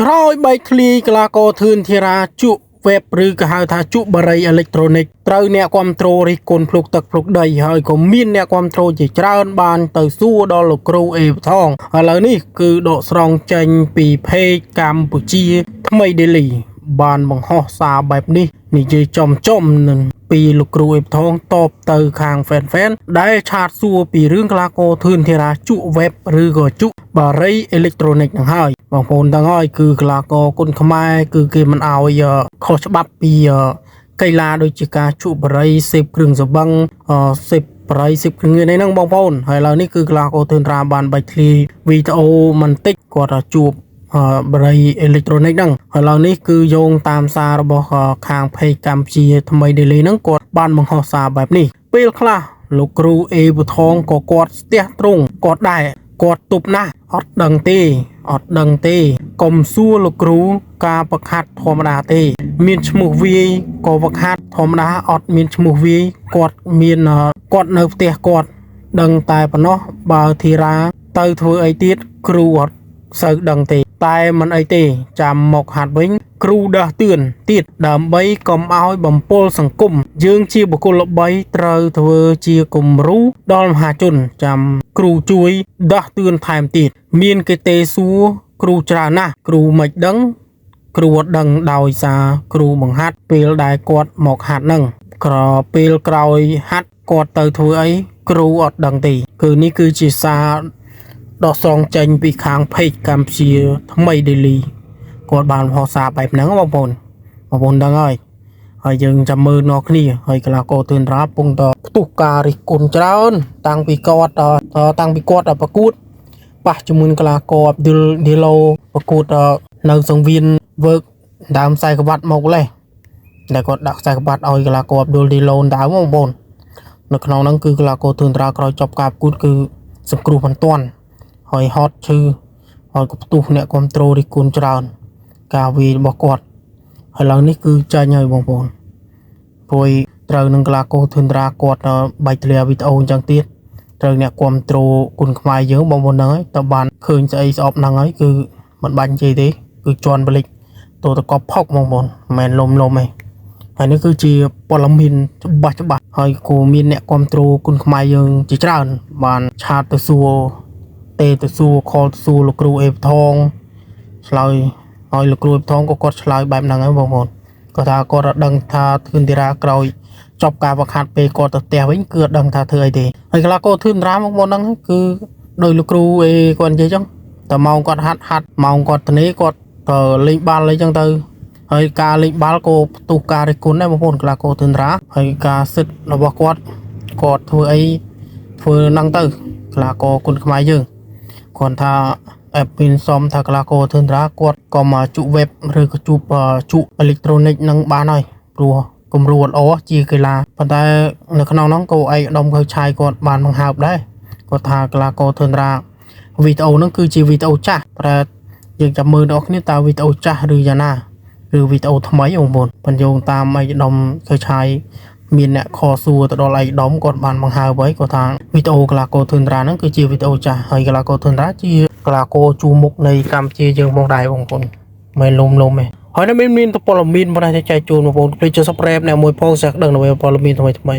ក្រោយបែកធ្លាយកលាករធឿនធារាជក់เว็บឬក៏ហៅថាជក់បារីអេឡិចត្រូនិកត្រូវអ្នកគ្រប់គ្រងរិះគន់ភ្លុកទឹកភ្លុកដីហើយក៏មានអ្នកគ្រប់គ្រងជាច្រើនបានទៅសួរដល់លោកគ្រូអេបថងឥឡូវនេះគឺដកស្រង់ចេញពីเพจកម្ពុជាថ្មី Daily បានបង្ហោះសារបែបនេះនិយាយចំនឹងពីលោកគ្រូអេបថងតបទៅខាង fan ដែលឆាតសួរពីរឿងកលាករធឿនធារាជក់ web ឬក៏ជក់បារីអេឡិចត្រូនិកនឹងហើយបងប្អូនទាំងហើយគឺកលាករគុនខ្មែរគឺគេមិនអោយខុសច្បាប់ពីកីឡាដូចជាការជក់បារីសេពគ្រឿងសបឹងសេពបារីសេពគ្រឿងនេះហ្នឹងបងប្អូនហើយឥឡូវនេះគឺកលាករធឿនធារាបានបែកធ្លាយវីដេអូបន្តិចគាត់ជួបបារីអេឡិចត្រូនិកហ្នឹងឥឡូវនេះគឺយោងតាមសាររបស់ខាងเพจកម្ពុជាថ្មី Daily ហ្នឹងគាត់បានបង្ហោះសារបែបនេះពេលខ្លះលោកគ្រូអេបថងក៏គាត់ស្ទះទ្រង់គាត់ដែរគាត់ទប់ណាស់អត់ដឹងទេកុំសួរលោកគ្រូការប្រខាត់ធម្មតាទេមានឈ្មោះវាយក៏ប្រខាត់ធម្មតាអត់មានឈ្មោះវាយគាត់មានគាត់នៅផ្ទះគាត់ដឹងតែប៉ុណ្ណោះបើធីរាទៅធ្វើអីទៀតគ្រូអត់សូវដឹងទេតែមិនអីទេចាំមកហាត់វិញគ្រូដាស់តឿនទៀតដើម្បីកុំឲ្យបំពុលសង្គមយើងជាបុគ្គលល្បីត្រូវធ្វើជាគំរូដល់មហាជនចាំគ្រូជួយដាស់តឿនថែមទៀតមានគេទេសួរគ្រូច្រើនណាស់គ្រូមិនដឹងគ្រូអត់ដឹងដោយសារគ្រូបង្ហាត់ពេលដែលគាត់មកហាត់ហ្នឹងពេលក្រោយហាត់គាត់ទៅធ្វើអីគ្រូអត់ដឹងទេគឺនេះគឺជាសារដកស្រង់ចេញពីខាងเพจកម្ពុជាថ្មី Daily គាត់បានបង្ហោះសារបែបហ្នឹងបងប្អូនដឹងហើយយើងចាំមើលនោះគ្នាហើយកលាករធឿនធារាពងតផ្ទុះការរិះគន់ច្រើនតាំងពីគាត់ប្រកួតប៉ះជាមួយកលាករអាប់ឌុលឌីឡូប្រកួតនៅសង្វៀនវើកដើមខ្សែក្បាត់មកលេះដែលគាត់ដាក់ខ្សែក្បាត់ឲ្យកលាករអាប់ឌុលឌីឡូដើមបងប្អូននៅក្នុងហ្នឹងគឺកលាករធឿនធារាក្រោយចប់ការប្រកួតគឺសង្គ្រោះមិនទាន់ហើយហត់ឈឺហើយក៏ផ្ទុះអ្នកគ្រប់គ្រងរិះគន់ច្រើនការវាយរបស់គាត់ហើយឡើងនេះគឺចាញ់ហើយបងប្អូនព្រួយត្រូវនឹងកលាករធឿនធារាគាត់បែកធ្លាយវីដេអូអញ្ចឹងទៀតត្រូវអ្នកគ្រប់គ្រងគុណខ្មែរយើងបងប្អូនហ្នឹងហើយតើបានឃើញស្អីស្អប់ហ្នឹងហើយគឺមិនបាញ់និយាយទេគឺជន់បលិចតទៅកប់ផុកបងប្អូនមិនមែនលំទេហើយនេះគឺជាព័ត៌មានច្បាស់ហើយក៏មានអ្នកគ្រប់គ្រងគុណខ្មែរយើងជាច្រើនបានឆាតទៅសួរខលទៅសួរលោកគ្រូអេបថងឆ្លើយហើយលោកគ្រូអេបថងក៏គាត់ឆ្លើយបែបហ្នឹងហើយបងប្អូនគាត់ថាគាត់អត់ដឹងថាធឿនធារាក្រោយចប់ការវឹកហាត់ពេលគាត់ទៅផ្ទះវិញគឺអត់ដឹងថាធ្វើអីទេហើយកលាករធឿនធារាបងប្អូនហ្នឹងគឺដោយលោកគ្រូអេគាត់និយាយចឹងតែម៉ោងគាត់ហាត់ម៉ោងគាត់ទៅនេះគាត់ទៅលេងបាល់អីចឹងទៅហើយការលេងបាល់ក៏ផ្ទុះការរិះគន់ដែរបងប្អូនកលាករធឿនធារាហើយការសិទ្ធិរបស់គាត់ធ្វើអីធ្វើហ្នឹងទៅកលាករគុណខ្មែរយើងគាត់ថាអេពីនសុំថាកលាករធឿនធារាគាត់ក៏មកជក់ web ឬក៏ជក់អេឡិចត្រូនិកនឹងបានហើយព្រោះគំរូល្អជាកីឡាប៉ុន្តែនៅក្នុងហ្នឹងក៏ឯកឧត្តមខៅឆាយគាត់បានបង្ហើបដែរគាត់ថាកលាករធឿនធារាវីដេអូហ្នឹងគឺជាវីដេអូចាស់ប្រែយើងចាំមើលដល់គ្នាតើវីដេអូចាស់ឬយ៉ាងណាឬវីដេអូថ្មីបងប្អូនបញ្យោងតាមឯកឧត្តមខៅឆាយមានអ្នកខសួរទៅដល់ឯកឧត្តមគាត់បានបង្ហើបហើយគាត់ថាវីដេអូកលាករធឿនធារាហ្នឹងគឺជាវីដេអូចាស់ហើយកលាករធឿនធារាជាកលាករជួរមុខនៃកម្ពុជាយើងផងដែរបងប្អូនមិនលំទេហើយនៅមានព័ត៌មានប៉ុន្តែចែកជូនបងប្អូនភ្លេចចុច Subscribe អ្នកមួយផងសាក់ដឹងនៅព័ត៌មានថ្មី